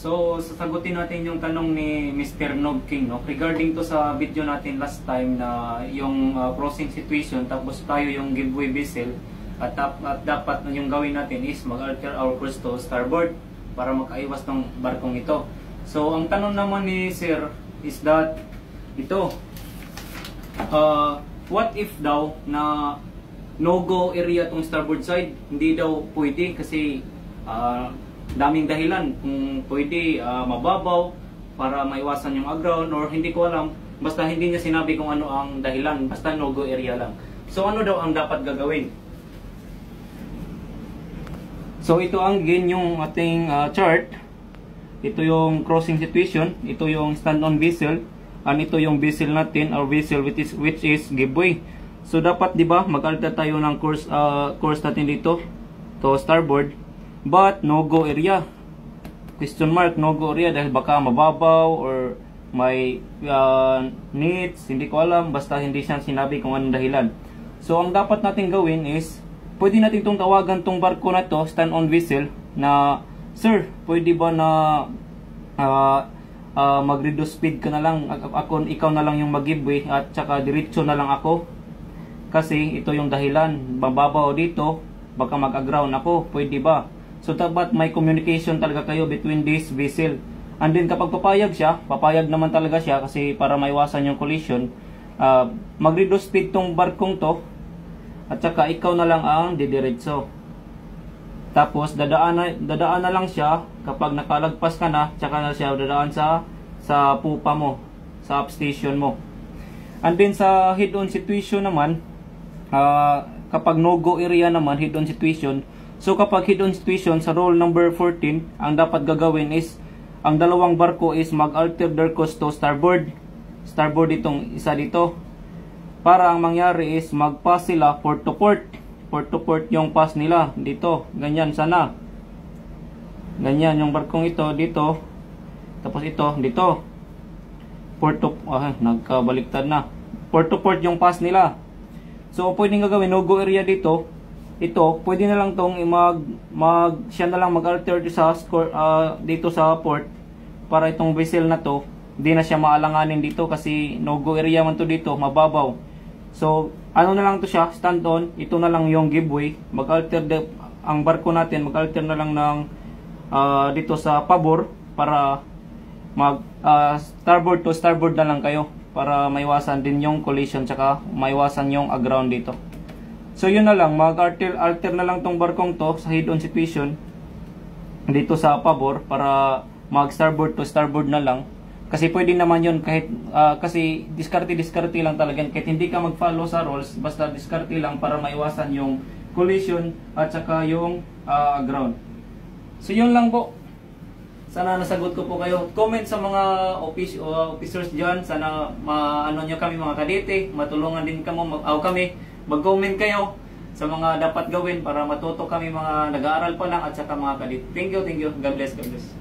So, sasagutin natin yung tanong ni Mr. Nog King, no? Regarding to sa video natin last time na yung crossing situation, tapos tayo yung giveaway vessel, at dapat yung gawin natin is mag-alter our course to starboard para makaiwas ng barkong ito. So, ang tanong naman ni Sir is that, ito, what if daw na no-go area tong starboard side? Hindi daw pwede kasi daming dahilan kung pwede mababaw para maiwasan yung aground or hindi ko alam, basta hindi niya sinabi kung ano ang dahilan, basta no-go area lang. So ano daw ang dapat gagawin? So ito ang yung ating chart. Ito yung crossing situation, ito yung stand-on vessel, and ito yung vessel natin or vessel which is giveaway. So dapat 'di ba mag-alter tayo ng course natin dito to starboard. But no-go area. Question mark, no-go area dahil baka mababaw or may needs, hindi ko alam, basta hindi siya sinabi kung anong dahilan. So ang dapat natin gawin is, pwede natin itong tawagan tong barko na to, stand-on vessel, na, sir, pwede ba na mag-reduce speed ka na lang, ikaw na lang yung mag-giveaway at saka diretso na lang ako. Kasi ito yung dahilan, mababaw dito, baka mag-aground ako, pwede ba? So dapat may communication talaga kayo between this vessel. And then kapag papayag siya, papayag naman talaga siya kasi para maiwasan yung collision, mag-reduce speed tong barkong to at saka ikaw na lang ang didiretso. Tapos dadaan na lang siya kapag nakalagpas ka na, tsaka na siya dadaan sa pupa mo, sa upstation mo. And then sa head-on situation naman, kapag no-go area naman, head-on situation. So kapag head-on situation sa rule number 14, ang dapat gagawin is, ang dalawang barko is mag-alter their course to starboard. Starboard itong isa dito. Para ang mangyari is mag-pass sila port to port. Port to port yung pass nila dito. Ganyan sana. Ganyan yung barkong ito dito. Tapos ito dito. Port to nagkabaliktad na. Port to port yung pass nila. So pwedeng gagawin no-go area dito. Ito, pwede na lang tong siya na lang mag-alter dito sa port para itong vessel na to, hindi na siya maalanganin dito kasi no-go area man to dito, mababaw. So, ano na lang to siya, stand on, ito na lang yung giveaway, mag-alter ang barko natin, mag-alter na lang ng dito sa pabor para starboard to starboard na lang kayo para maiwasan din yung collision tsaka maiwasan yung aground dito. So yun na lang, mag-alter na lang tong barkong to sa head-on situation dito sa pabor para mag-starboard to starboard na lang. Kasi pwede naman yun kahit, kasi diskarte lang talaga. Kahit hindi ka mag-follow sa rules, basta diskarte lang para maiwasan yung collision at saka yung ground. So yun lang po. Sana nasagot ko po kayo. Comment sa mga officers dyan. Sana maano nyo kami mga kadete. Matulungan din kami. Mag-comment kayo sa mga dapat gawin para matuto kami mga nag-aaral pa lang at saka mga kadete. Thank you. God bless.